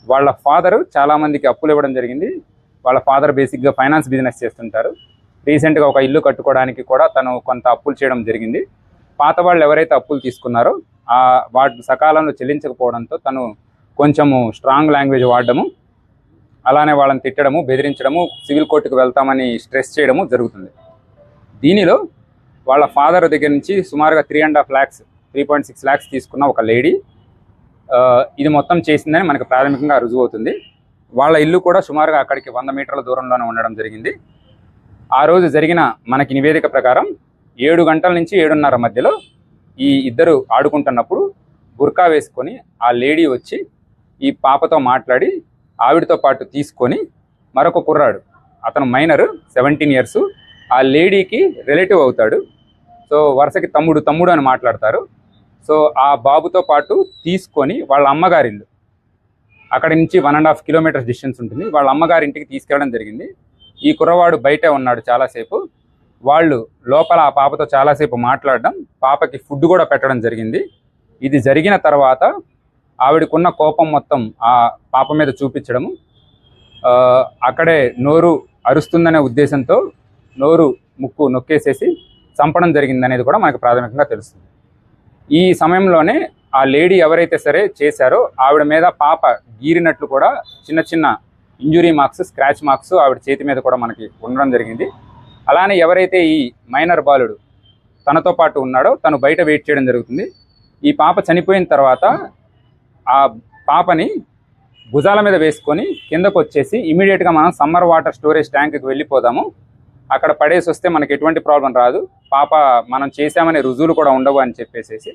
వాళ్ళ ఫాదరు చాలామందికి అప్పులు ఇవ్వడం జరిగింది. వాళ్ళ ఫాదర్ బేసిక్గా ఫైనాన్స్ బిజినెస్ చేస్తుంటారు. రీసెంట్గా ఒక ఇల్లు కట్టుకోవడానికి కూడా తను కొంత అప్పులు చేయడం జరిగింది. పాత వాళ్ళు ఎవరైతే అప్పులు తీసుకున్నారో వాటి సకాలంలో చెల్లించకపోవడంతో తను కొంచెము స్ట్రాంగ్ లాంగ్వేజ్ వాడడము, అలానే వాళ్ళని తిట్టడము, బెదిరించడము, సివిల్ కోర్టుకు వెళ్తామని స్ట్రెస్ చేయడము జరుగుతుంది. దీనిలో వాళ్ళ ఫాదర్ దగ్గర నుంచి సుమారుగా 3.6 lakhs తీసుకున్న ఒక లేడీ ఇది మొత్తం చేసిందని మనకు ప్రాథమికంగా రుజువు అవుతుంది. వాళ్ళ ఇల్లు కూడా సుమారుగా అక్కడికి 100 మీటర్ల దూరంలోనే ఉండడం జరిగింది. ఆ రోజు జరిగిన మనకి నివేదిక ప్రకారం 7 గంటల నుంచి 7:30 మధ్యలో ఈ ఇద్దరు ఆడుకుంటున్నప్పుడు బుర్కా వేసుకొని ఆ లేడీ వచ్చి ఈ పాపతో మాట్లాడి ఆవిడతో పాటు తీసుకొని మరొక కుర్రాడు, అతను మైనర్ 17 years, ఆ లేడీకి రిలేటివ్ అవుతాడు. సో వరుసకి తమ్ముడు అని మాట్లాడతారు. సో ఆ బాబుతో పాటు తీసుకొని వాళ్ళ అమ్మగారిల్లు, అక్కడి నుంచి 1.5 kilometers డిస్టెన్స్ ఉంటుంది, వాళ్ళ అమ్మగారింటికి తీసుకెళ్ళడం జరిగింది. ఈ కుర్రవాడు బయటే ఉన్నాడు చాలాసేపు. వాళ్ళు లోపల ఆ పాపతో చాలాసేపు మాట్లాడడం, పాపకి ఫుడ్ కూడా పెట్టడం జరిగింది. ఇది జరిగిన తర్వాత ఆవిడకున్న కోపం మొత్తం ఆ పాప మీద చూపించడము, అక్కడే నోరు అరుస్తుందనే ఉద్దేశంతో నోరు ముక్కు నొక్కేసేసి చంపడం జరిగిందనేది కూడా మనకు ప్రాథమికంగా తెలుస్తుంది. ఈ సమయంలోనే ఆ లేడీ ఎవరైతే సరే చేశారో ఆవిడ మీద పాప గీరినట్లు కూడా చిన్న చిన్న ఇంజురీ మార్క్స్, స్క్రాచ్ మార్క్స్ ఆవిడ చేతి మీద కూడా మనకి ఉండడం జరిగింది. అలానే ఎవరైతే ఈ మైనర్ బాలుడు తనతో పాటు ఉన్నాడో తను బయట వెయిట్ చేయడం జరుగుతుంది. ఈ పాప చనిపోయిన తర్వాత ఆ పాపని భుజాల మీద వేసుకొని కిందకు వచ్చేసి ఇమీడియట్గా మనం సమ్మర్ వాటర్ స్టోరేజ్ ట్యాంక్కి వెళ్ళిపోదాము, అక్కడ పడేసి వస్తే మనకి ఎటువంటి ప్రాబ్లం రాదు, పాప మనం చేశామనే రుజువులు కూడా ఉండవు అని చెప్పేసేసి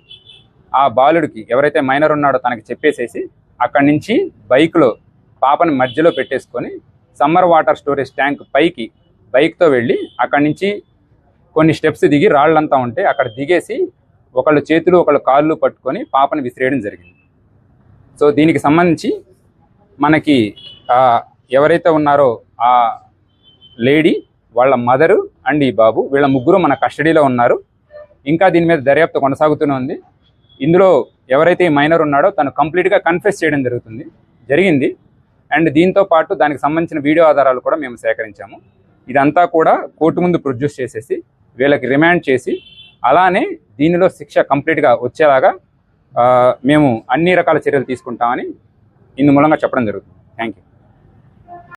ఆ బాలుడికి ఎవరైతే మైనర్ ఉన్నాడో తనకి చెప్పేసేసి అక్కడి నుంచి బైక్లో పాపని మధ్యలో పెట్టేసుకొని సమ్మర్ వాటర్ స్టోరేజ్ ట్యాంక్ పైకి బైక్తో వెళ్ళి అక్కడి నుంచి కొన్ని స్టెప్స్ దిగి రాళ్ళంతా ఉంటే అక్కడ దిగేసి ఒకళ్ళు చేతులు ఒకళ్ళు కాళ్ళు పట్టుకొని పాపని విసిరేయడం జరిగింది. సో దీనికి సంబంధించి మనకి ఎవరైతే ఉన్నారో ఆ లేడీ, వాళ్ళ మదరు అండ్ ఈ బాబు, వీళ్ళ ముగ్గురు మన కస్టడీలో ఉన్నారు. ఇంకా దీని మీద దర్యాప్తు కొనసాగుతూనే ఉంది. ఇందులో ఎవరైతే ఈ మైనర్ ఉన్నాడో తను కంప్లీట్గా కన్ఫెస్ చేయడం జరిగింది. అండ్ దీంతో పాటు దానికి సంబంధించిన వీడియో ఆధారాలు కూడా మేము సేకరించాము. ఇదంతా కూడా కోర్టు ముందు ప్రొడ్యూస్ చేసేసి వీళ్ళకి రిమాండ్ చేసి అలానే దీనిలో శిక్ష కంప్లీట్గా వచ్చేలాగా మేము అన్ని రకాల చర్యలు తీసుకుంటామని ఇందు మూలంగా చెప్పడం జరుగుతుంది. Thank you.